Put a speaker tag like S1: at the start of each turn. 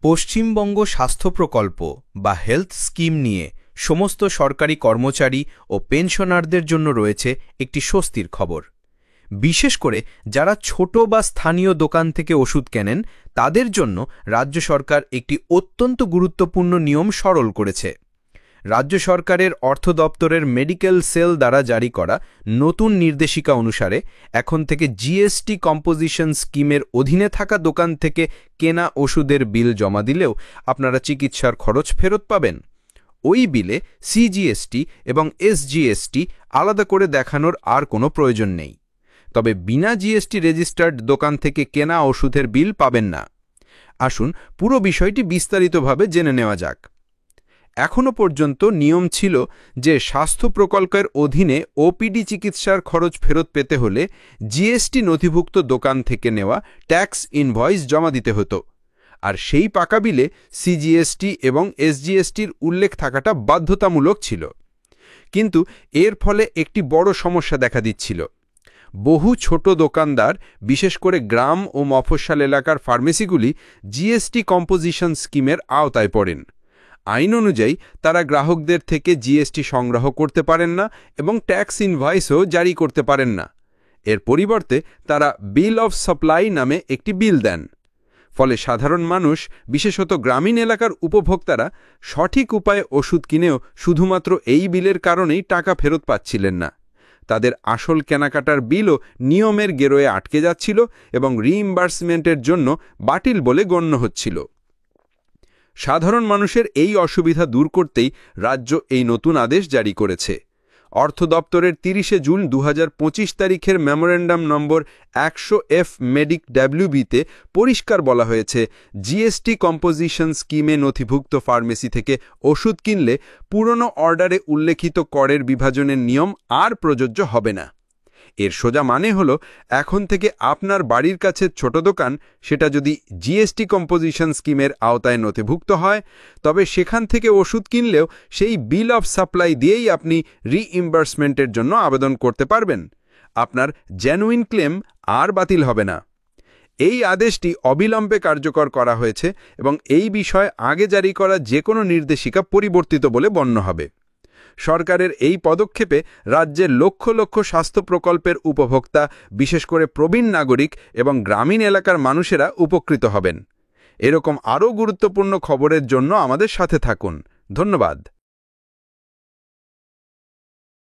S1: পশ্চিমবঙ্গ স্বাস্থ্য প্রকল্প বা হেলথ স্কিম নিয়ে সমস্ত সরকারি কর্মচারী ও পেনশনারদের জন্য রয়েছে একটি স্বস্তির খবর। বিশেষ করে যারা ছোট বা স্থানীয় দোকান থেকে ওষুধ কেনেন তাদের জন্য রাজ্য সরকার একটি অত্যন্ত গুরুত্বপূর্ণ নিয়ম সরল করেছে। রাজ্য সরকারের অর্থ দপ্তরের মেডিকেল সেল দ্বারা জারি করা নতুন নির্দেশিকা অনুসারে এখন থেকে জিএসটি কম্পোজিশন স্কিমের অধীনে থাকা দোকান থেকে কেনা ওষুধের বিল জমা দিলেও আপনারা চিকিৎসার খরচ ফেরত পাবেন। ওই বিলে সিজিএসটি এবং এসজিএসটি আলাদা করে দেখানোর আর কোনো প্রয়োজন নেই। তবে বিনা জিএসটি রেজিস্টার্ড দোকান থেকে কেনা ওষুধের বিল পাবেন না। আসুন পুরো বিষয়টি বিস্তারিতভাবে জেনে নেওয়া যাক। এখনও পর্যন্ত নিয়ম ছিল যে স্বাস্থ্য প্রকল্পের অধীনে ওপিডি চিকিৎসার খরচ ফেরত পেতে হলে জিএসটি নথিভুক্ত দোকান থেকে নেওয়া ট্যাক্স ইনভয়েস জমা দিতে হতো, আর সেই পাকা বিলে সিজিএসটি এবং এসজিএসটির উল্লেখ থাকাটা বাধ্যতামূলক ছিল। কিন্তু এর ফলে একটি বড় সমস্যা দেখা দিচ্ছিল। বহু ছোট দোকানদার, বিশেষ করে গ্রাম ও মফস্বল এলাকার ফার্মেসিগুলি জিএসটি কম্পোজিশন স্কিমের আওতায় পড়েন। আইন অনুযায়ী তারা গ্রাহকদের থেকে জিএসটি সংগ্রহ করতে পারেন না এবং ট্যাক্স ইনভয়েসও জারি করতে পারেন না। এর পরিবর্তে তারা বিল অফ সাপ্লাই নামে একটি বিল দেন। ফলে সাধারণ মানুষ, বিশেষত গ্রামীণ এলাকার উপভোক্তারা সঠিক উপায়ে ওষুধ কিনেও শুধুমাত্র এই বিলের কারণেই টাকা ফেরত পাচ্ছিলেন না। তাদের আসল কেনাকাটার বিলও নিয়মের গেরোয়ে আটকে যাচ্ছিল এবং রিইম্বার্সমেন্টের জন্য বাতিল বলে গণ্য হচ্ছিল। সাধারণ মানুষের এই অসুবিধা দূর করতেই রাজ্য এই নতুন আদেশ জারি করেছে। অর্থ দপ্তরের 30 জুন 2025 তারিখের মেমোরেন্ডাম নম্বর 100F মেডিক ডাব্লিউবিতে পরিষ্কার বলা হয়েছে, জিএসটি কম্পোজিশন স্কিমে নথিভুক্ত ফার্মেসি থেকে ওষুধ কিনলে পুরনো অর্ডারে উল্লেখিত করের বিভাজনের নিয়ম আর প্রযোজ্য হবে না। এর সোজা মানে হলো, এখন থেকে আপনার বাড়ির কাছে ছোট দোকান, সেটা যদি জিএসটি কম্পোজিশন স্কিমের আওতায় নথিভুক্ত হয়, তবে সেখান থেকে ওষুধ কিনলেও সেই বিল অফ সাপ্লাই দিয়েই আপনি রিইম্বার্সমেন্টের জন্য আবেদন করতে পারবেন। আপনার জেনুইন ক্লেম আর বাতিল হবে না। এই আদেশটি অবিলম্বে কার্যকর করা হয়েছে এবং এই বিষয়ে আগে জারি করা যে কোনো নির্দেশিকা পরিবর্তিত বলে গণ্য হবে। সরকারের এই পদক্ষেপে রাজ্যের লক্ষ লক্ষ স্বাস্থ্য প্রকল্পের উপভোক্তা, বিশেষ করে প্রবীণ নাগরিক এবং গ্রামীণ এলাকার মানুষেরা উপকৃত হবেন। এরকম আরও গুরুত্বপূর্ণ খবরের জন্য আমাদের সাথে থাকুন। ধন্যবাদ।